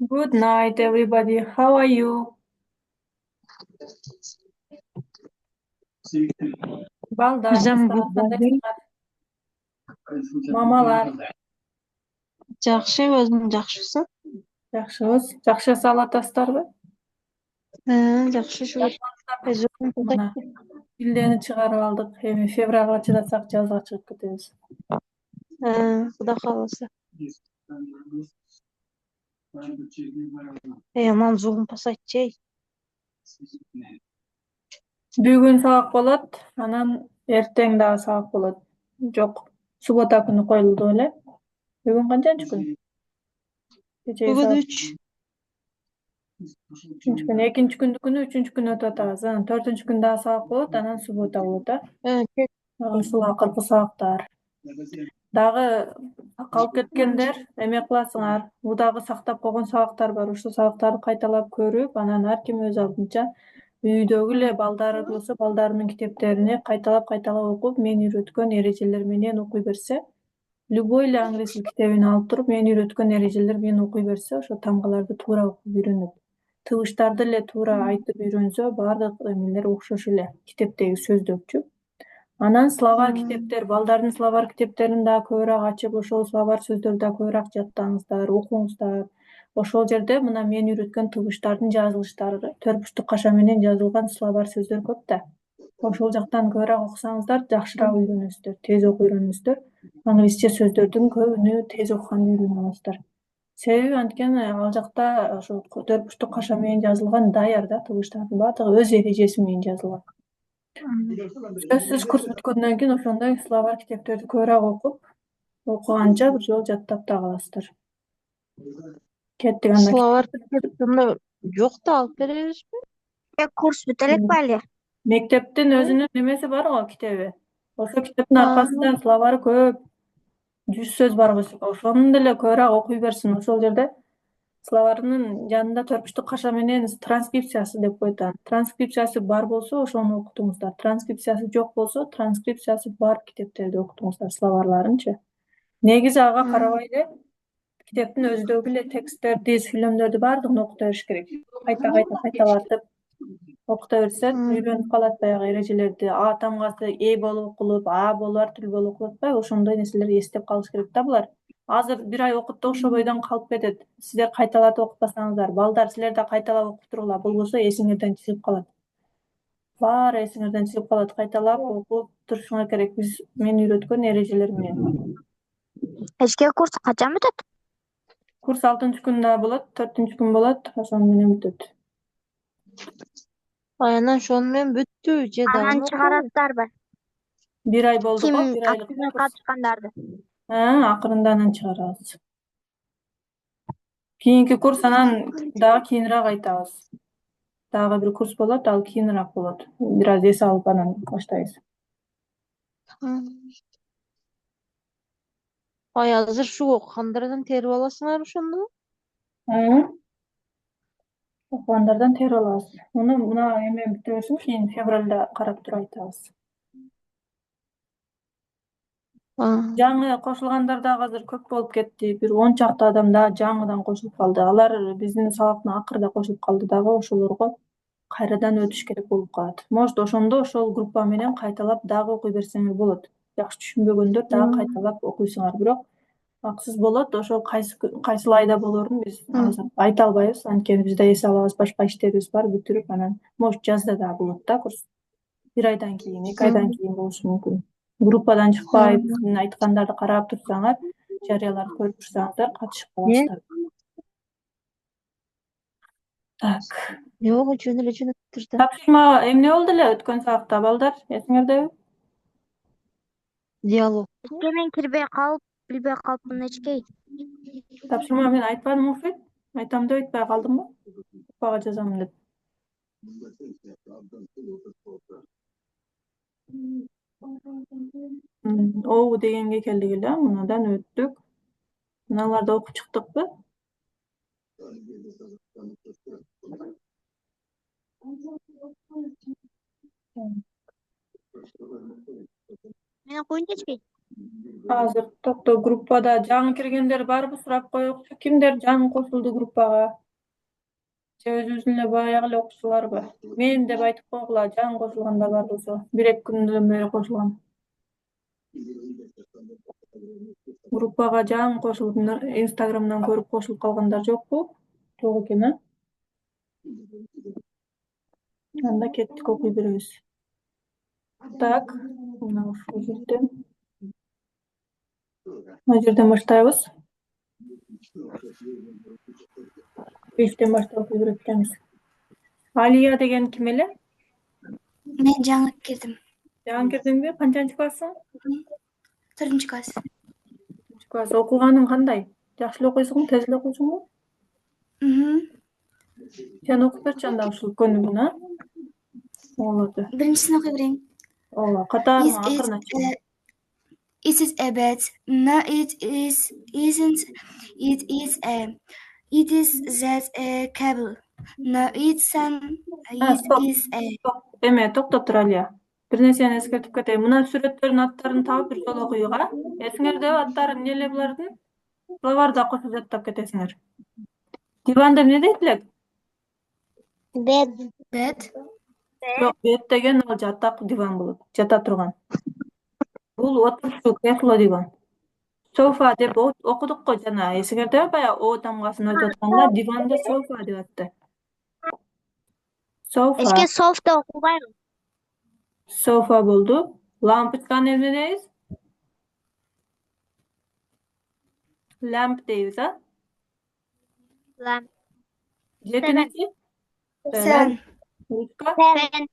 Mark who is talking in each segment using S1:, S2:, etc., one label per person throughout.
S1: Good night, everybody. How are you? Балдар,
S2: Жамбыл
S1: кандай чыгат? Мамалар,
S2: жакшы, өзүң жакшысың?
S1: жакшыбыз. Жакшы салат астарбы?
S2: Жакшы шүгүр.
S1: Мына шилдени чыгарып алдык. Эми февралга чыдасак жазга чыгып кетебиз.
S2: Кудай кааласа. Анан жугунпас айтчы.
S1: Бүгүн сабак болот, анан эртең дагы сабак болот. Жок, суббота күнү коюлду эле. Бүгүн канчанчы күн?
S2: Бүгүн 3.
S1: Үчүнчү күн, экинчи күндүкүнү үчүнчү күнү өтүп атабыз. Анан төртүнчү күн дагы сабак болот, анан суббота болот, ушул акыркы сабактар. Дагы калып кеткендер эме кыласыңар. Дагы сактап койгон сабактар бар. Ушул сабактарды кайталап көрүп, анан ар ким өз алдынча үйдөгү эле балдары болсо балдарынын китептерине кайталап окуп, мен үйрөткөн эрежелер менен окуй берсе, любой эле англис тил китебин алып туруп, мен үйрөткөн эрежелер менен окуй берсе, ошо тамгаларды туура окуп үйрөнөт. Тыбыштарды эле туура айтып үйрөнсө, баардык эмелер окшош эле, китептеги сөздөрчү. Анан словарь китептер, балдардын словарь китептерин дагы көбүрөөк ачып, ошол словарь сөздөрдү дагы көбүрөөк жаттаңыздар, окуңуздар. Ошол жерде мына мен үйрөткөн тыбыштардын жазылыштары, төрт каша менен жазылган словарь сөздөр көп да. Ошол жактан көбүрөөк окусаңыздар, жакшыраак үйрөнөсүздөр, тез окуп үйрөнөсүздөр. Англисче сөздөрдүн көбүнө тез окуганды үйрөнүп аласыздар. Себеби анткени ал жакта ошо төрт каша менен жазылган даяр да, тыбыштардын баардыгы өз эрежеси менен жазылган. Сөзсүз курс бүткөндөн кийин ошондой словарь китептерди көбүрөөк окуп, окуганча бир жолу жаттап да каласыздар. Кеттик анда.
S2: Словарь китептин жок да алып беребизби?
S3: Курс бүтө элекпи али?
S1: Мектептин өзүнүн немеси бар го, китеби. Ошол китептин аркасында словары көп, 100 сөз бар болсо, ошону деле көбүрөөк окуй берсин. Ошол жерде словарынын жанында төрт каша менен транскрипциясы деп коет. Транскрипциясы бар болсо, ошону окутуңуздар. Транскрипциясы жок болсо, транскрипциясы бар китептерди окутуңуздар, словарларынчы. Негизи ага карабай эле китептин өзүдөгү эле тексттерди, сүйлөмдөрдү баардыгын окута бериш керек. Кайталартып окута берсе, үйрөнүп калат баягы эрежелерди. А тамгасы э болуп окулуп, а болуп ар түрдүү болуп окулуп атпайбы? Ошондой нерселерди эстеп калыш керек да булар. Азыр бир ай окутты, ошол бойдон калып кетет. Сиздер кайталатып окутпасаңыздар, балдар силер да кайталап окуп туруңар, болбосо эсиңерден чыгып калат. Баары эсиңерден чыгып калат. Кайталап окуп турушуңар керек. Мен үйрөткөн эрежелер менен.
S3: Эчке курс качан бүтөт?
S1: Курс 6-күндө болот, 4-күн болот, ошону менен бүтөт.
S2: Анан ошону менен бүттү же дагы?
S3: Анан чыгараттарбы?
S1: Бир ай болду го,
S3: Ким
S1: бир айлык курс.
S3: катышкандарды?
S1: Акырында анан чыгарабыз. Кийинки курс анан дагы кийинирээк айтабыз. Дагы бир курс болот, ал кийинирээк болот. Бир аз эс алып анан баштайбыз.
S2: Азыр ушу окугандардан терип аласыңар ошондо?
S1: Окугандардан терип алабыз. Муну мына эме бүтө берсин, кийин февралда карап туруп айтабыз. Жаңы кошулгандар дагы азыр көп болуп кетти. Бир 10 чакты адам дагы жаңыдан кошулуп калды. Алар биздин сабактын акырда кошулуп калды дагы, ошолорго кайрадан өтүш керек болуп калат. Может, ошондо ошол группа менен кайталап дагы окуй берсеңер болот. Жакшы түшүнбөгөндөр дагы кайталап окуйсуңар, бирок аксыз болот. Ошол кайсыл айда болорун биз азыр айта албайбыз. Анткени бизде эс алабыз, башка иштерибиз бар, бүтүрүп анан может жазда дагы болот да курс. Бир айдан кийин, 2 айдан кийин болушу мүмкүн. Группадан чыкпай, биздин айткандарды карап турсаңар, жарыяларды көрүп турсаңыздар, катышып каласыздар. Так.
S2: Жок, жөн эле жөнөттүр да.
S1: Тапшырма эмне болду эле өткөн сабакта, балдар? Эсиңердеби?
S2: Диалог.
S3: Мен кирбей калып, билбей калыпмын эчкей.
S1: Тапшырма мен айтпадым окуйт. Айтам деп айтпай калдымбы? Группага жазам деп. Оу дегенге келдик эле, мынадан өттүк. Мыналарды окуп чыктыкпы?
S3: Мен окуйун эчкей.
S1: Азыр токто группада жаңы киргендер барбы сурап коелучу. Кимдер жаңы кошулду группага? Же өзүбүздүн эле баягы эле окуучуларбы? Мен деп айтып койгула, жаңы кошулгандар бар болсо. 1-2 күндөн бери кошулган. Группага жаңы кошулуп, Инстаграмдан көрүп кошулуп калгандар жокпу? Жок экен, а? Анда кеттик, окуй беребиз. Так, мына ушул жерден. Мына жерден баштайбыз. 5тен баштап окуй берет экенбиз. Алия деген ким эле?
S4: Мен жаңы кирдим.
S1: Жаңы кирдиңби? Канчанчы классың?
S4: 4 класс.
S1: 4 класс. Окуганың кандай? Жакшы эле окуйсуңбу? Тез эле окуйсуңбу? Сен окуп берчи анда ушул көнүгүн, а? Болду.
S4: Биринчисин окуй берейин.
S1: Ооба, катарыңа акырын ачыңыз.
S4: It is a bed. No, it isn't. It is a. It is that a cable. No, it's an. It
S1: Stop.
S4: is a.
S1: Эме, токтоп тур Алия. Бир нерсени эскертип кетейин. Мына сүрөттөрдүн аттарын таап бир жолу окуйга. Эсиңердеби аттары эмне эле булардын? Буларды да кошуп жаттап кетесиңер. Диванды эмне дейт элек?
S4: Bed.
S1: Жок, бет деген ал жатак диван болот. Жата турган. Бул отурчу кресло диван. Софа деп окудук го жана. Эсиңердеби баягы О тамгасын өтүп атканда диванды софа деп атты. Софа.
S3: Эшке софта окубайбы?
S1: Софа болду. Лампочканы эмне дейбиз? Lamp deybiz, ha?
S3: Lamp.
S1: Жетинчи?
S4: Sen.
S1: Ручка?
S3: Pen.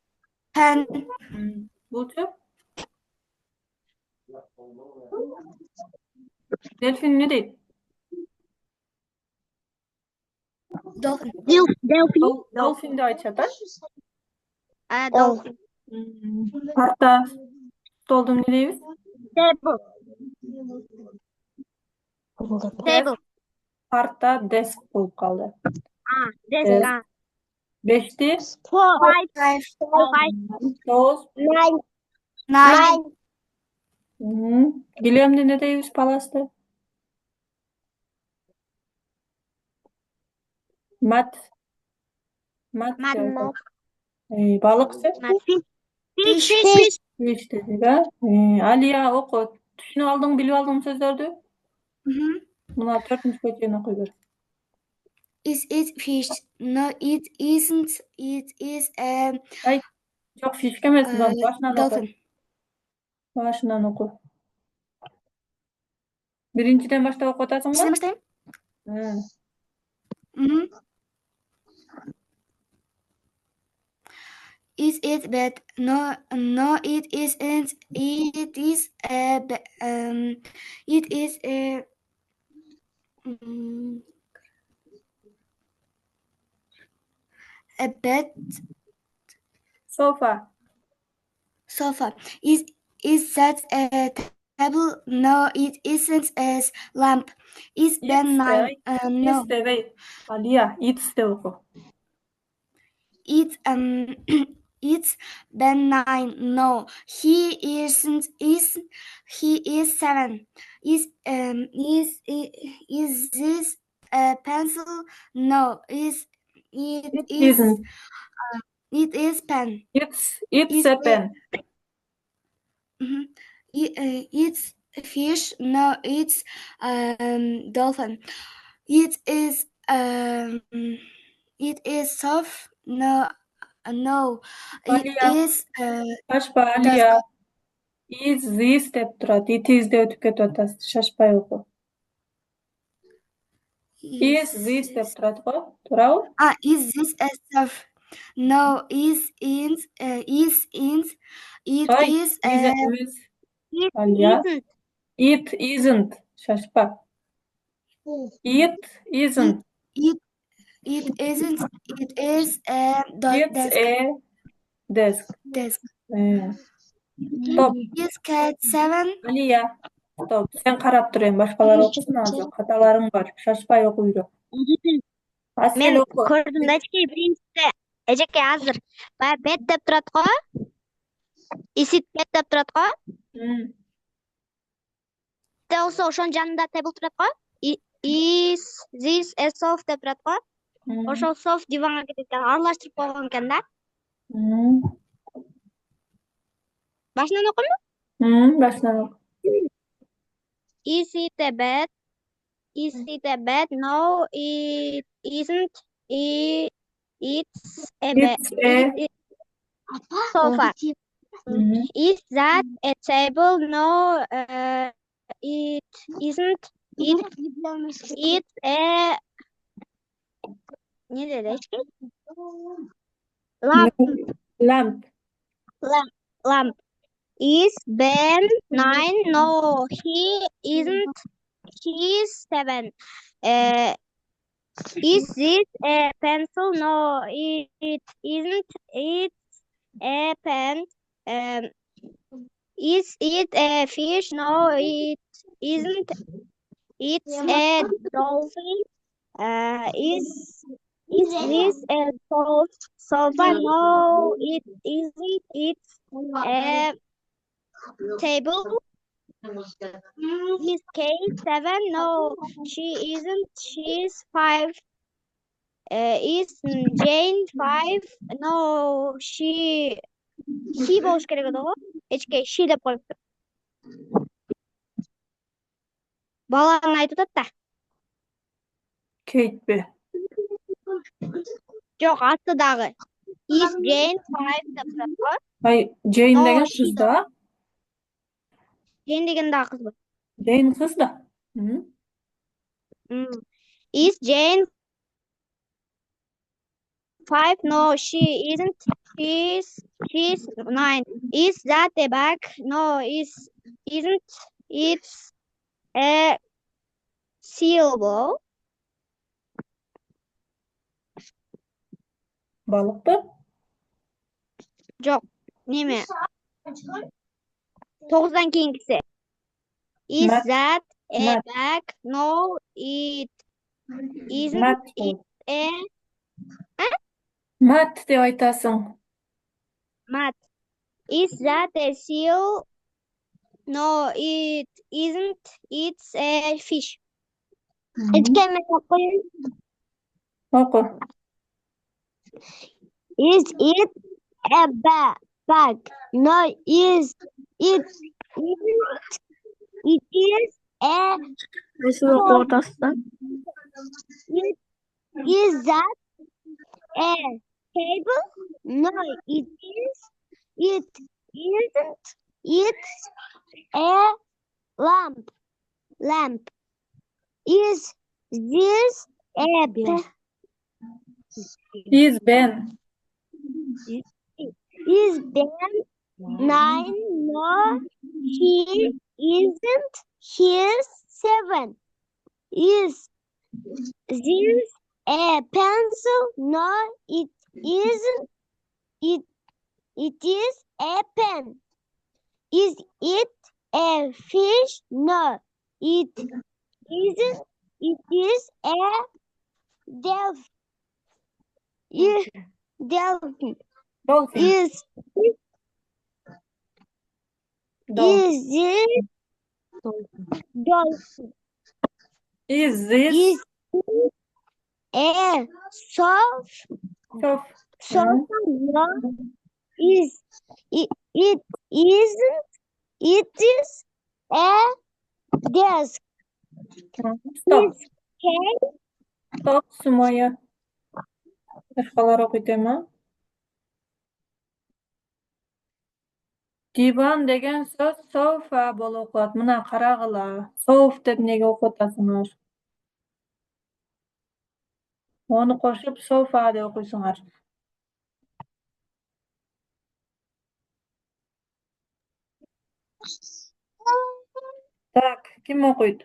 S4: Pen.
S1: Булчу? Дельфин эмне дейт?
S4: Dolphin.
S3: Delphin.
S1: Долфин деп айтышат, а?
S3: Dolphin.
S1: Парта, столду эмне дейбиз?
S3: Table.
S1: Парта, деск болуп калды.
S3: Desk.
S1: Бешти,
S3: 5.
S1: 9.
S3: 9.
S1: Килемди эмне дейбиз, паласты? Мат. Балыкчы?
S3: Fish.
S1: Фиш дедик, а? Алия, оку. Түшүнүп алдың, билип алдың сөздөрдү? Мына 4-кө чейин окуй бер.
S4: Is it fish? No, it isn't. It is a.
S1: Жок, фишке эмес, башынан оку.
S4: Dolphin.
S1: Башынан оку. Биринчиден баштап окуп атасыңбы?
S4: Сен баштайм? Is it bed? No, it isn't. It is a. It is a. A bed.
S1: Sofa.
S4: Is that a table? No, it isn't a lamp. Is Ben 9? No.
S1: It's de Алия, it's de oku.
S4: It's Ben 9. No, he isn't. He is 7. Is this a pencil? No, it
S1: isn't.
S4: It is pen.
S1: It's a pen.
S4: It's fish. No, it's dolphin. It is soft. No. It is
S1: Шашпа, Алия. Is this деп турат. It is деп өтүп кетип атасыз. Шашпай оку. Is this деп турат го. Туурабы?
S4: Is this a soft? No, it is
S1: Алия. It isn't. Шашпа. It isn't.
S4: It isn't. It is a
S1: It's a desk. Стоп.
S4: Is cat 7?
S1: Алия. Стоп. Сен карап тур, башкалар окусун азыр. Каталарың бар. Шашпай окуй үйрө.
S3: Мен көрдүм да эчке биринчиде. Эжеке азыр. Бая бет деп турат го. Исит бет деп турат го. Bitте olsa ошонун жанында table турат го. Is this a sofa деп турат го. Ошол sofa диванга кетет экен. Аралаштырып койгон экен да. Башынан окуйму?
S1: Башынан оку.
S3: Is it a bed? Is it a bed? No, it isn't. It's a bed.
S1: It's a
S3: Sofa. Is that a table? No, it isn't. It's a ne dedi? Lamp.
S1: lamp.
S3: Lamp. Is Ben 9? No, he isn't. He's 7. Is this a pencil? No, it isn't. It's a pen. Is it a fish? No, it isn't. It's a dolphin. Is this a sofa? No, it isn't. It's a table. Is Kate 7? No, she isn't. She's 5. Is Jane 5? No, she болуш керек еді ғой. Эчке she деп қойыпты. Баланы айтып атат да.
S1: Kate бе?
S3: Жоқ, астыдағы. Is Jane 5 деп тұрат ғой.
S1: Ай, Jane
S3: No,
S1: деген
S3: she
S1: қыз да.
S3: Jane деген дағы қыз ба?
S1: Jane қыз да.
S3: Is Jane 5? No, she isn't. She's 9. Is that a bag? No, isn't. It's a sailboat.
S1: Balık ба?
S3: Жоқ, неме? 9-дан кейінгісі. Is
S1: Mat.
S3: that a
S1: Mat.
S3: bag? No, it isn't.
S1: Mat.
S3: It's a
S1: Mat деп айтасың.
S3: mat. Is that a seal? No, it isn't. It's a fish.
S1: Oku.
S3: Is it a bag? No, is it isn't. It is a Is that a table? No, it is. It isn't. It's a lamp. Is this a pen?
S1: Is Ben.
S3: Is Ben 9? No, he isn't. He's 7. Is this a pencil? No, it isn't. It is a pen. Is it a fish? No, it isn't. It is a dolphin. Dolphin.
S1: Dolphin.
S3: Is it dolphin?
S1: Is this
S3: Is a sofa?
S1: sofa?
S3: No, is it isn't. It is a desk.
S1: Stop.
S3: Is cake?
S1: Stop, Sumaya. Başqalar oquytaymi? Divan degan so'z sofa bo'lib o'qiladi. Mana qarag'ila. Sof deb nega o'qitasizlar? Onu qo'shib sofa deb o'qiysizlar. Tak, kim o'qiydi?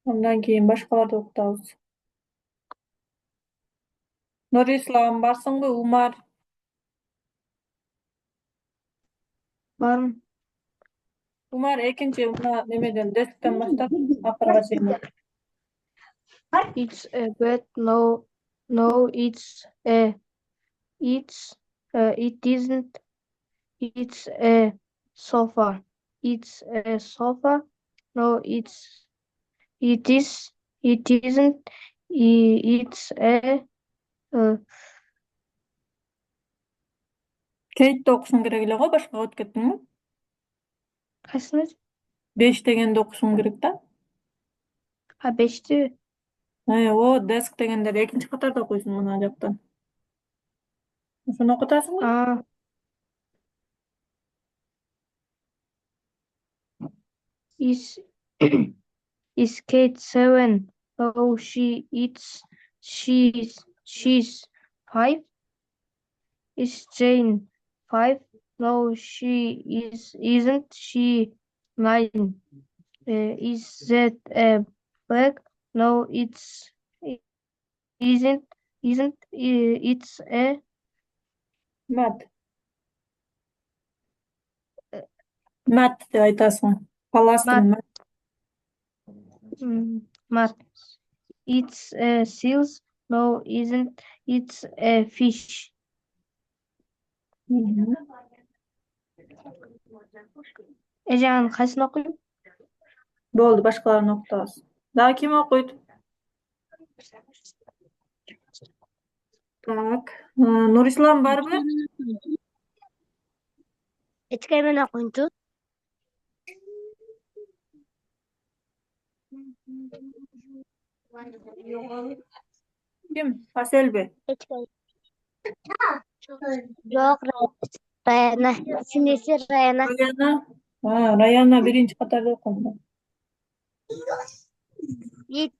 S1: Ondan keyin boshqalarni o'qitamiz. Nurislom, barsingmi? Umar.
S2: Barım.
S1: Umar ekinchi nimadan deskdan boshlab oxirigacha.
S2: It's a bed. No, it isn't. It's a sofa. it's a sofa. No, it is, it isn't. It's a,
S1: Кейтті оқышың керек эле го, башкага өтүп кеттиңби?
S2: кайсыны?
S1: 5 дегенди окушуң керек да.
S2: Ha, 5'ti.
S1: O desk дегенде экинчи катарда окуйсуң мына жактан. Ошону окутасыңбы?
S2: Aa, is, is Kate 7? No, she's 5. Is Jane 5? No, isn't she 9? Is that a bag? No, isn't. It's a
S1: Mat. Mat деп айтасың. Паластың mat.
S2: mat. It's a seals. No, isn't. It's a fish. Ecehan kaçını okuyayım?
S1: Болду, башкаларын окутабыз. Дагы ким окуйт? Так. Нурислам барбы?
S3: Эчке мен окуйнчу.
S1: Ким? Аселби.
S3: Эчке. Жок, Раяна. Сиңдиси Раяна.
S1: Раяна. Раяна биринчи катарда окуду.
S3: Is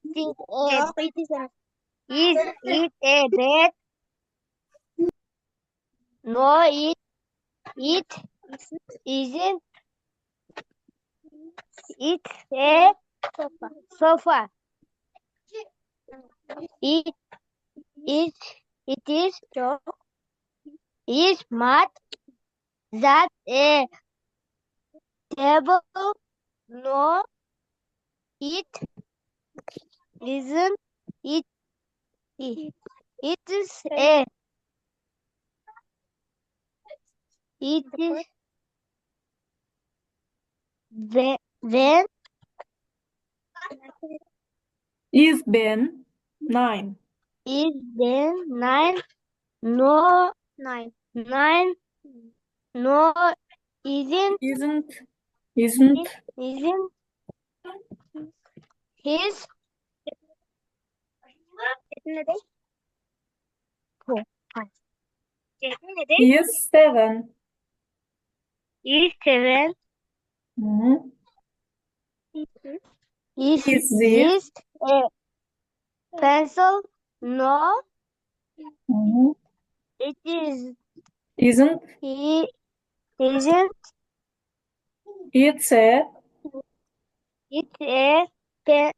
S3: it a bed? No, it isn't. It's a sofa. It is is mat. That a table? No, it isn't. It is a it is when
S1: Is Ben 9?
S3: is then 9? No, 9 no, isn't
S1: Isn't
S3: his
S1: is 7?
S3: is 7? Is
S1: Is
S3: this a pencil? No, it is.
S1: Isn't
S3: He isn't.
S1: it's a
S3: It's a pen.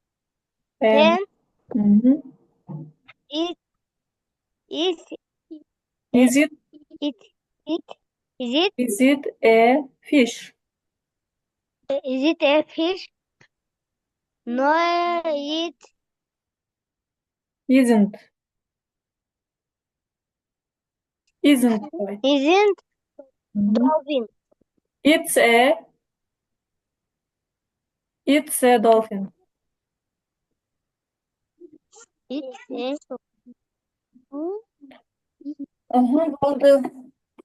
S1: pen?
S3: It is.
S1: Is it
S3: Is it
S1: a fish?
S3: is it a fish? No, it
S1: Isn't. Isn't. Right.
S3: isn't. Dolphin.
S1: It's a dolphin.
S3: It's a
S1: Oldu.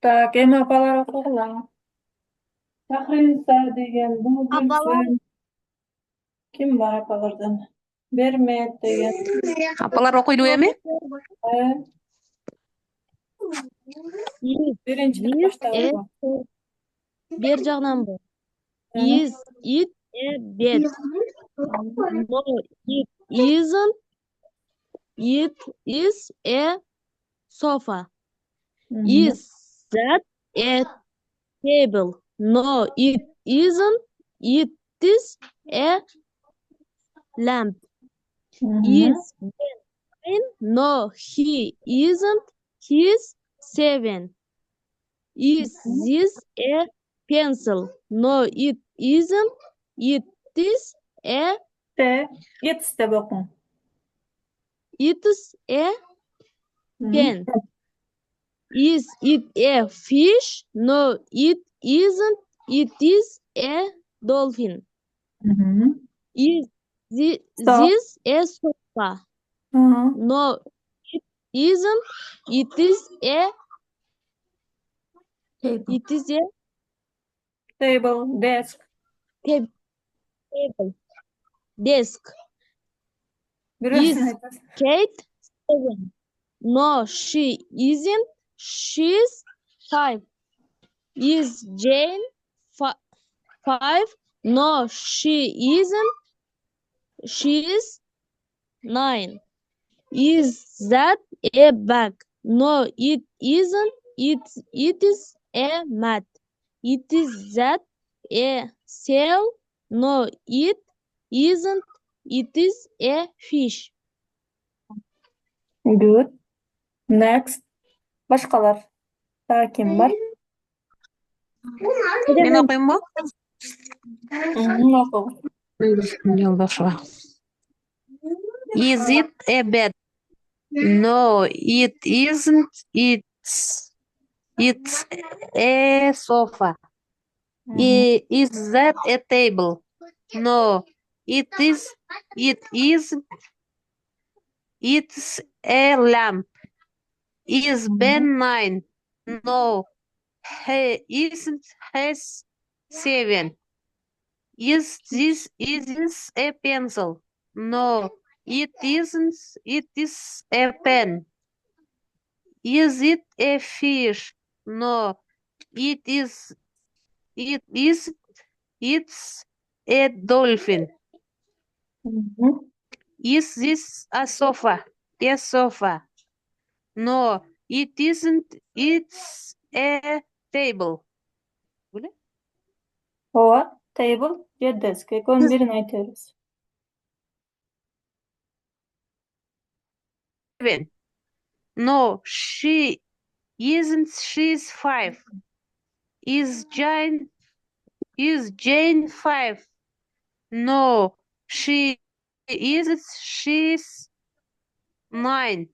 S1: Так, эми апалар окугула. Тахринса деген бул
S3: Апалар.
S1: Гүлсүм. Ким бар апалардан? Бермет деген.
S5: Апалар окуйду эми?
S1: Биринчиден баштабызбы?
S2: Bir жагынан bu. Is it a bed? No, it isn't. It is a sofa. Is that a table? No, it isn't. It is a lamp. Is Ben 9? No, he isn't. He's 7. Is this a pencil? No, it isn't. It is a.
S1: It's de bakın.
S2: It is a pen. Is it a fish? No, it isn't. It is a
S3: dolphin.
S1: Hı-hı.
S3: Is
S1: Stop.
S3: this a sofa?
S1: Hı-hı.
S3: No, it isn't. It is a
S1: Table, desk.
S3: table. Desk.
S1: Birazdan
S3: Is
S1: aytasiz.
S3: Kate 7? No, she isn't. She's 5. Is Jane 5? No, she isn't. She's 9. Is that a bag? No, it isn't. It is a mat. It is that a sail? No, it isn't. It is a fish.
S1: Good. Next. Başkalar. Daha kim var?
S5: Ben okuyayım mı?
S1: Hı-hı. Oku.
S5: Yoldaşlar. Is it a bed? No, it isn't. It's a sofa.
S1: Hı-hı.
S5: Is that a table? No, it is. It isn't. It's a lamp. Is Ben 9? No, he isn't. Has 7. Is this a pencil? No, it isn't. It is a pen. Is it a fish? No, it is. It is. It's a dolphin.
S1: Hı-hı.
S5: Is this a sofa? A sofa. No, it isn't. It's a table. Böyle.
S1: Ova, table, ya desk. Ekon birini aytıyoruz.
S5: 7. No, she isn't. She's 5. Is Jane 5? No, she isn't. She's 9.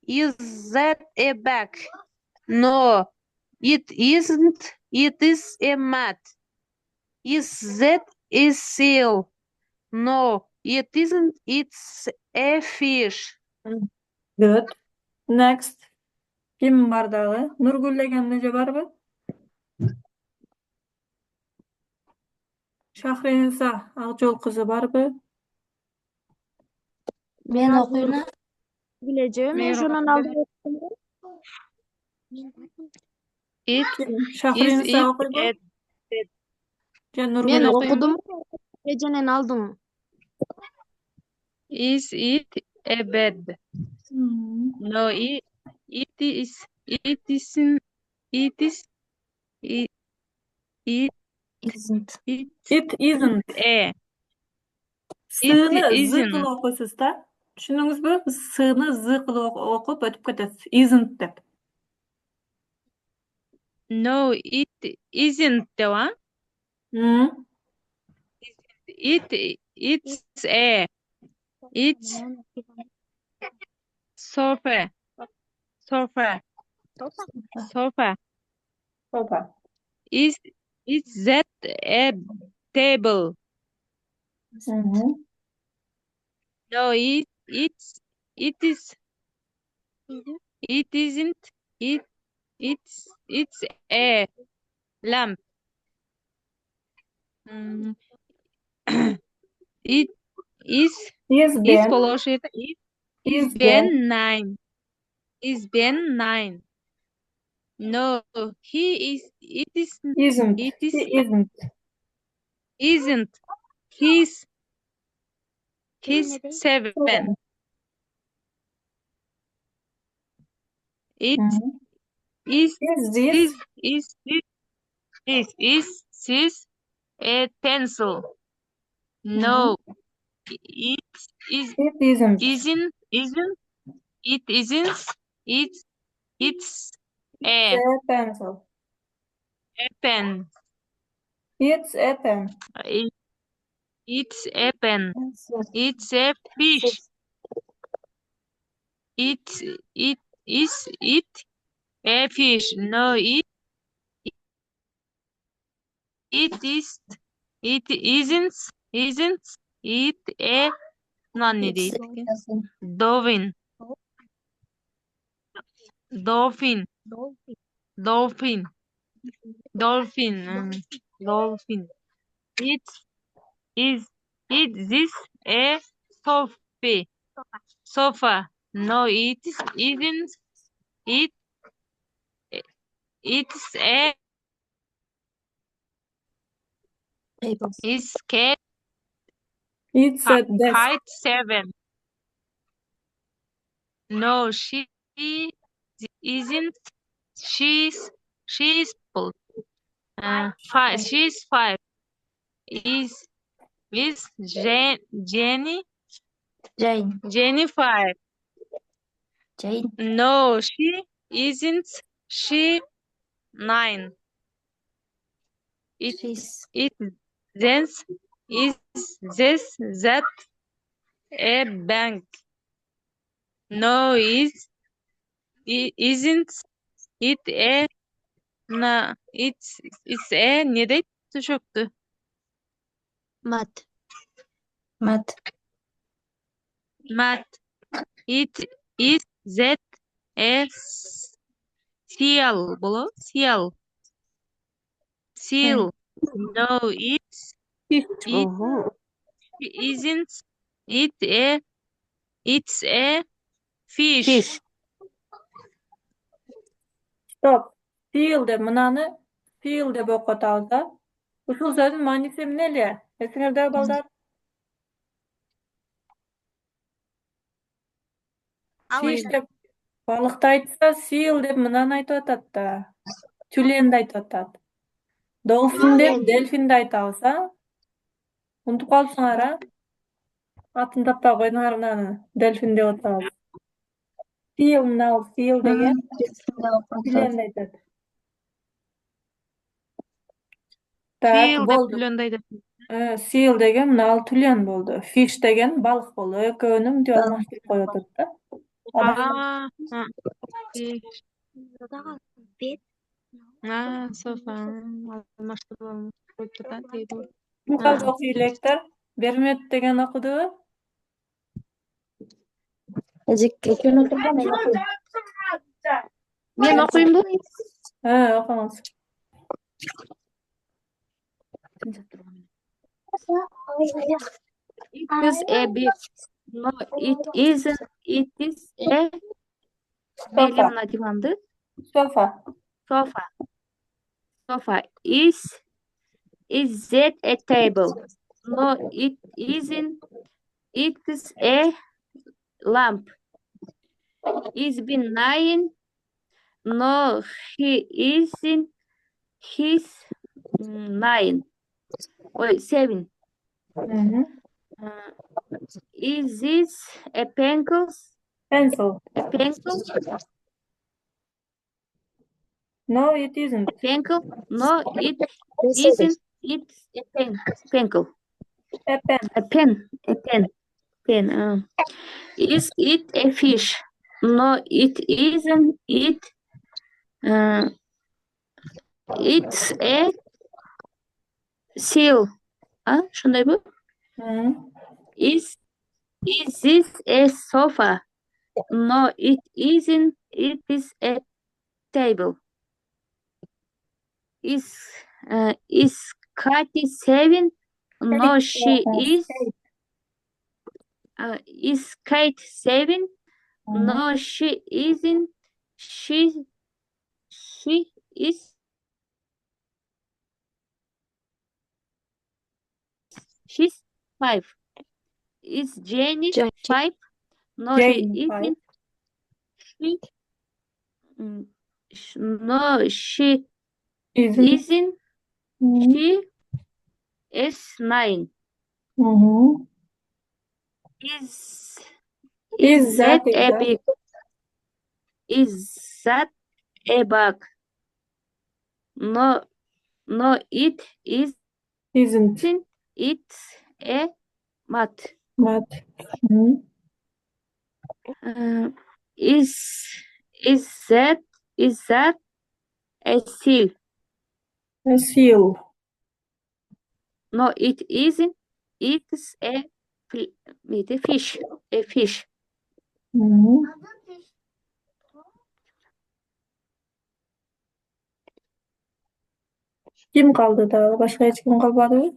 S5: Is that a bag? No, it isn't. It is a mat. Is that a seal? No, it isn't. It's a fish.
S1: Good. Next. Kim var dağı? Nurgül degan nece barбы? Şahrinisa Akjol kızı barбы?
S4: Men okuyayım.
S3: Bileceğim.
S5: Men
S3: Şunun aldım.
S5: It
S1: Kim?
S5: is
S1: Şahrinisa
S5: it
S1: okuy bu?
S5: a
S1: Ya
S3: Ben
S1: Nurgül okuyayım
S3: okudum.
S1: bu?
S3: Gecenen aldım.
S5: is it a bed?
S1: Hmm.
S5: No, it is it isn't it is it it
S4: Isn't.
S5: it
S1: It isn't.
S5: a
S1: Sığını zı
S5: isn't.
S1: kılı okuysiz da. Düşündünüz mü? Sığını zı kılı okup ötüp ketesiz. Isn't dep.
S5: No, it isn't the one.
S1: Hmm.
S5: It's sofa sofa sofa.
S1: Opa.
S5: Is that a table?
S1: Hı-hı.
S5: No, it is it isn't. It's a lamp. Mm, it is
S1: Is Ben.
S5: poложено is
S1: Is Ben.
S5: Ben 9. Is Ben 9. No, he is. It is.
S1: Isn't.
S5: It is.
S1: He isn't.
S5: Isn't. He's 7.
S1: Seven.
S5: It
S1: Hı-hı.
S5: is.
S1: Is this?
S5: This a pencil? No, it is.
S1: It isn't.
S5: Isn't. It isn't. It's
S1: It's
S5: a
S1: a pencil.
S5: pen.
S1: It's a pen.
S5: It's a pen.
S1: Yes.
S5: It's a fish. It is it a fish. No, It is. It isn't. Isn't it a ne deydi ki? Dolphin. Dolphin. Dolphin. Dolphin. Dolphin. It is. It this a sofa. Sofa. No, it isn't. It it's a is cat
S1: It's a desk.
S5: height 7. No, she isn't. She's five. She's 5. Is Jenny
S2: Jane.
S5: 5?
S2: Jane.
S5: No, she isn't. She 9.
S2: She's
S5: It then is this that a bank? No, isn't it a it's a ne deydi çöktü.
S2: Matt.
S5: Matt. It is that a seal. Bulu seal. Seal. No, it isn't. It's a fish.
S1: Stop. Feel de mınanı feel de bokotalda. Uşul sözün manisi emneli? Esiňerde balдар? Fish dep balıkta aytsa seal dep mınаны aytıp atat da. Tülenди aytıp atat. Dolphin dep delfindi aytabыз, ha? Unutup kalpsıňar, ha? Atyn tappa koýduňar mınany. Delfin dep atabыз. Seal mına seal degen tülendi aytat. Tak,
S5: Seal dep
S1: boldu.
S5: tülendeydi.
S1: Seal degen mına tülen boldu. Fish degen balık boldu. Ökönüm diýip almaşdyryp goýatat da. Adam
S5: Aa, fish.
S3: Bet.
S5: Sofa. Almaştıralım. Koyupturdan deydi.
S1: mukalda okuyylekler. Bermet degen okudy.
S2: Men okuyayım bu.
S1: Okumaz.
S2: It is a big. No, it isn't. It is a
S1: Sofa.
S2: mına diýmamdy.
S1: Sofa.
S2: Sofa. Is that a table? No, it isn't. It is a lamp. Is been 9? No, he isn't. He's 9. Wait, 7.
S1: Mhm.
S2: Is this a pencil?
S1: Pencil.
S2: A pencil?
S1: No, it isn't.
S2: Pencil? No, it isn't. It's a pencil.
S1: A pen.
S2: A pen. Is it a fish? No, it isn't. It's a seal. Şunday bu.
S1: Mhm.
S2: Is this a sofa? No, it isn't. It is a table. Is Katy 7? No, she is. Is Kate 7? No, she isn't. She is. She's 5. Is Jenny 5? No,
S1: Jane,
S2: she
S1: 5.
S2: isn't. No, she isn't.
S1: Mhm.
S2: She is 9.
S1: Mhm.
S2: Is
S1: Is
S2: that
S1: that
S2: a
S1: a
S2: big? Is that a bug? No, it
S1: isn't?
S2: isn't. It's a mat.
S1: Mat. Mhm.
S2: Is that a seal?
S1: A seal.
S5: No, it isn't. It's a fish. A fish.
S1: Hı. Kim kaldı daha? Başka hiç kim kalmadı?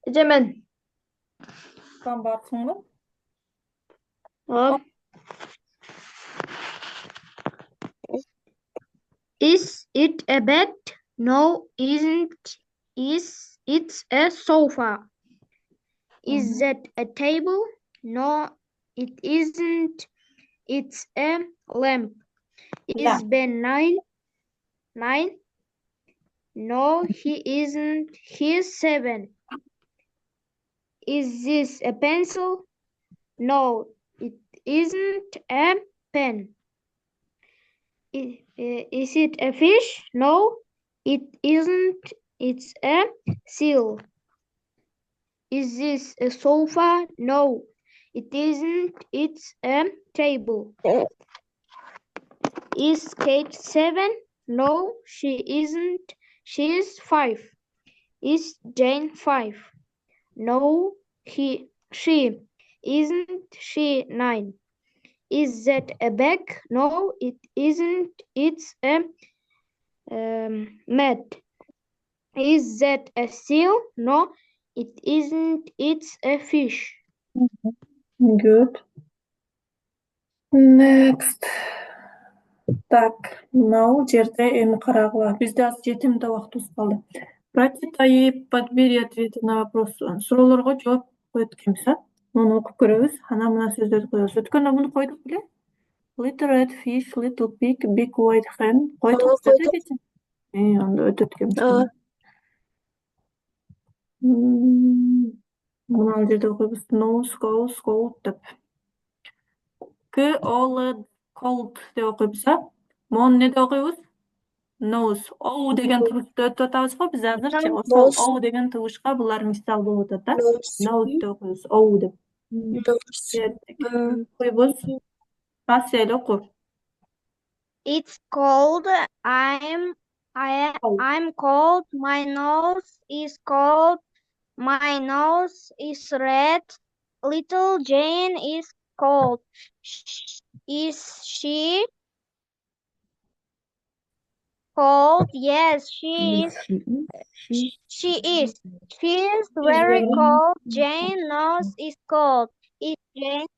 S2: Egemen.
S1: Sen baksın mı?
S2: Hop. Is it a bed? No, isn't. It's a sofa. Is that a table? No, it isn't. It's a lamp. Is
S1: Lamp.
S2: Ben nine? Nine? No, he isn't. He's 7. Is this a pencil? No, it isn't a pen. Is it a fish? No, it isn't. It's a seal. Is this a sofa? No, it isn't. It's a table. Is Kate 7? No, she isn't. She's 5. Is Jane 5? No, she isn't. She 9. Is that a bag? No, it isn't. It's a mat. Is that a seal? No, it isn't. It's a fish.
S1: Good. Next. Так, мынау жерде эми карагыла. Бизде азыр 7 мүнөт убактыбыз калды. Прочитай, подбери ответы на вопрос. Суроолорго жооп коет экенбиз, а? Муну окуп көрөбүз. Анан мына сөздөрдү коебуз. Өткөндө муну койдук беле? Little red fish, little pig, big white hen. Койдук да кече. Анда өтөт экенбиз. Мына жерде окуйбуз. Nose, goes, cold деп. Cold деп окуйбуз, а? Мону эмне деп окуйбуз? Nose. Оу деген тыбышты өтүп атабыз го биз азырчы. Ошол оу деген тыбышка булар мисал болуп атат, да? Nose деп окуйбуз. Оу деп. Окуйбуз. Асел оку.
S3: It's cold. I'm cold. My nose is cold. My nose is red. Little Jane is cold. Is she cold? Yes, she is. She is. She is very cold. Jane nose is cold. Is Jane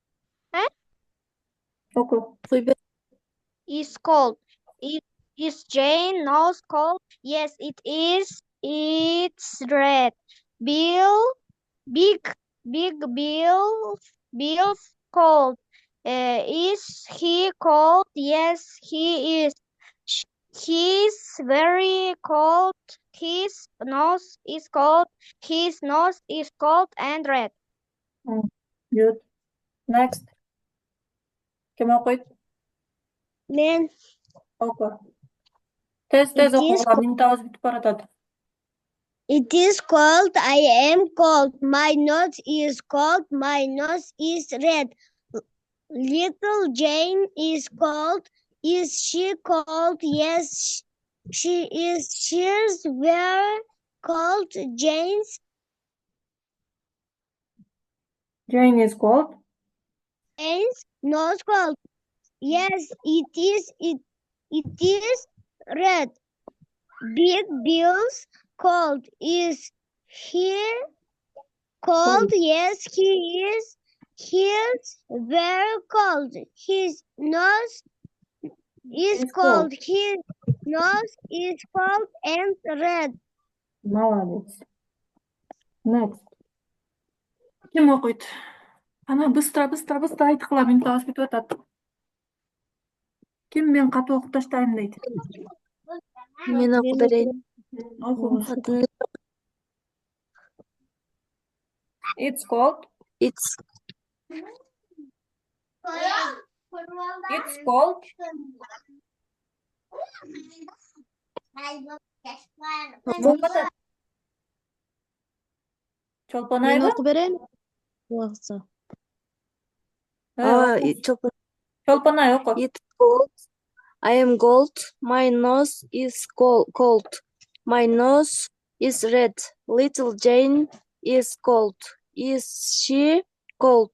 S1: Oku.
S3: is cold? Is Jane nose cold? Yes, it is. It's red. Big Bill's cold. Is he cold? Yes, he is. He's very cold. His nose is cold. His nose is cold and red.
S1: Good. Next. Kim okuydu?
S3: Men
S1: Oku. Tez okuла, минутабыз бүтүп баратат.
S3: It is cold. I am cold. My nose is cold. My nose is red. Little Jane is cold. Is she cold? Yes, she is. She's very cold. Jane's
S1: Jane is cold.
S3: nose cold. Yes, it is. It is red. Big Bill's cold. Is he cold? Yes, he is. He's very cold. His nose is cold. His nose is cold and red.
S1: Молодец. Next. Kim okuydu? Ana bыстро айтқыла, минутабыз бүтүп атат. Kim men катуу окуп таштайм дейт?
S6: Мен окуп берейин.
S1: Окуңуз. It's cold.
S6: It's
S1: Cold. Чолпон
S6: мен
S1: айбы?
S6: окуп берейин. Убакытса.
S1: Чолпон ай оку.
S6: It's cold. I am cold. My nose is cold. My nose is red. Little Jane is cold. Is she cold?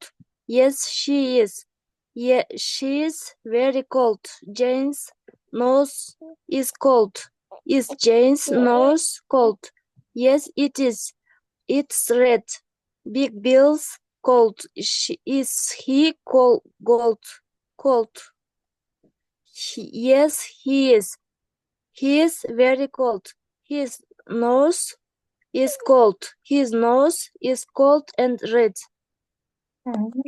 S6: Yes, she is. Yeah, she is very cold. Jane's nose is cold. Is Jane's nose cold? Yes, it is. It's red. Big Bill's cold. Is he cold? Cold. Yes, he is. He is very cold. His nose is cold. His nose is cold and red.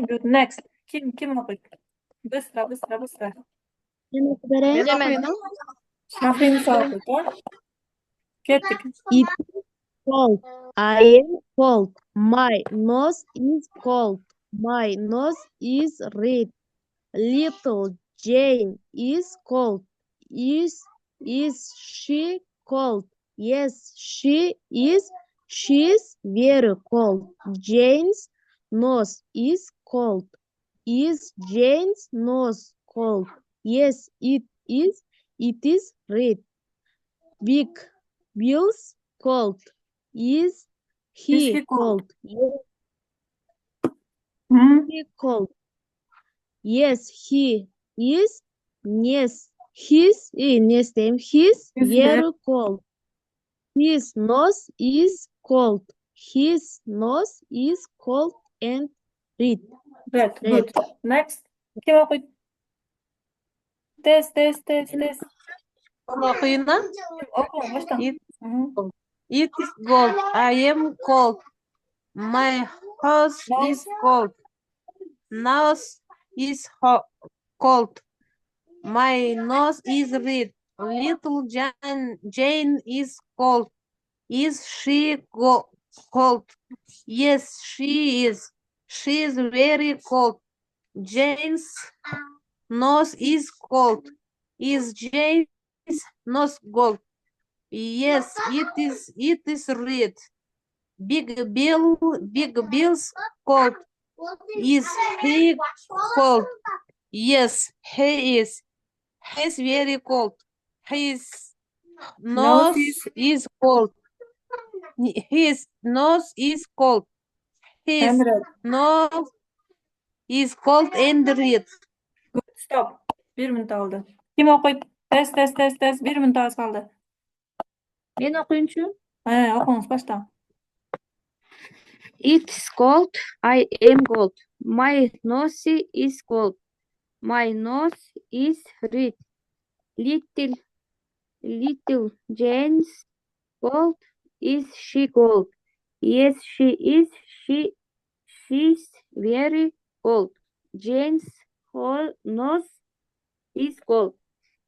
S1: Good. Next. Kim okuydu? Bısra.
S6: Ben okuyayım.
S1: Ben okuyayım. Şafin sağ okuydu. Kettik.
S6: It is cold. I am cold. My nose is cold. My nose is red. Little Jane is cold. Is she cold? Yes, she is. She's very cold. Jane's nose is cold. Is Jane's nose cold? Yes, it is. It is red. Big Bill's cold. Is he
S1: he cold?
S6: cold? Yes,
S1: Hı.
S6: he cold. Yes, he is. Yes, he's
S1: He's
S6: very cold. His nose is cold. His nose is cold and red.
S1: Red. Good. Next. Kim okuydu? Test.
S5: Onu okuyun da.
S1: Oku. Baştan.
S5: It,
S1: Hı.
S5: it is cold. I am cold. My house is cold. Nose is cold. My nose is red. Little Jane is cold. Is she cold? Yes, she is. She is very cold. Jane's nose is cold. Is Jane's nose cold? Yes, it is red. Big Bill's cold. Is he cold? Yes, he is. He's very cold. His nose is cold. His nose is cold. His
S1: And red.
S5: nose is cold and red.
S1: Good. Stop. 1 minut aldı. Kim okuydu? Test. 1 minut az kaldı.
S2: Ben okuyuncu.
S1: Okuyunuz baştan.
S2: It's cold. I am cold. My nose is cold. My nose is red. Little Jane's cold. Is she cold? Yes, she is. She's very cold. Jane's whole nose is cold.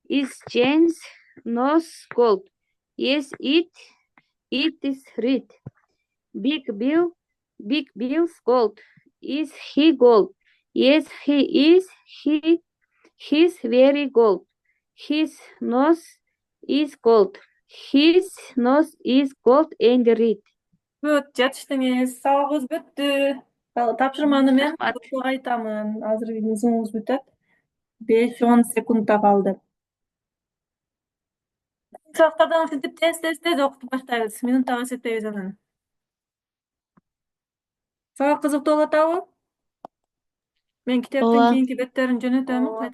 S2: Is Jane's nose cold? Yes, it is red. Big Bill's cold. Is he cold? Yes, he is. He's very cold. His nose is cold. His nose is cold and red.
S1: Good. Yetiştiniz. Sağınız büttü. Tapşırmаны men boşluğa aytamın. Azыр uzunuz бүтөт. 5-10 sekundda kaldı. Sağlardan siltip tez okutup başlayız. Minut daha setteyiz anın. Sağa kızık dolatabı. Men kitaptan
S6: Ola.
S1: keyinki betlerini jönötömün.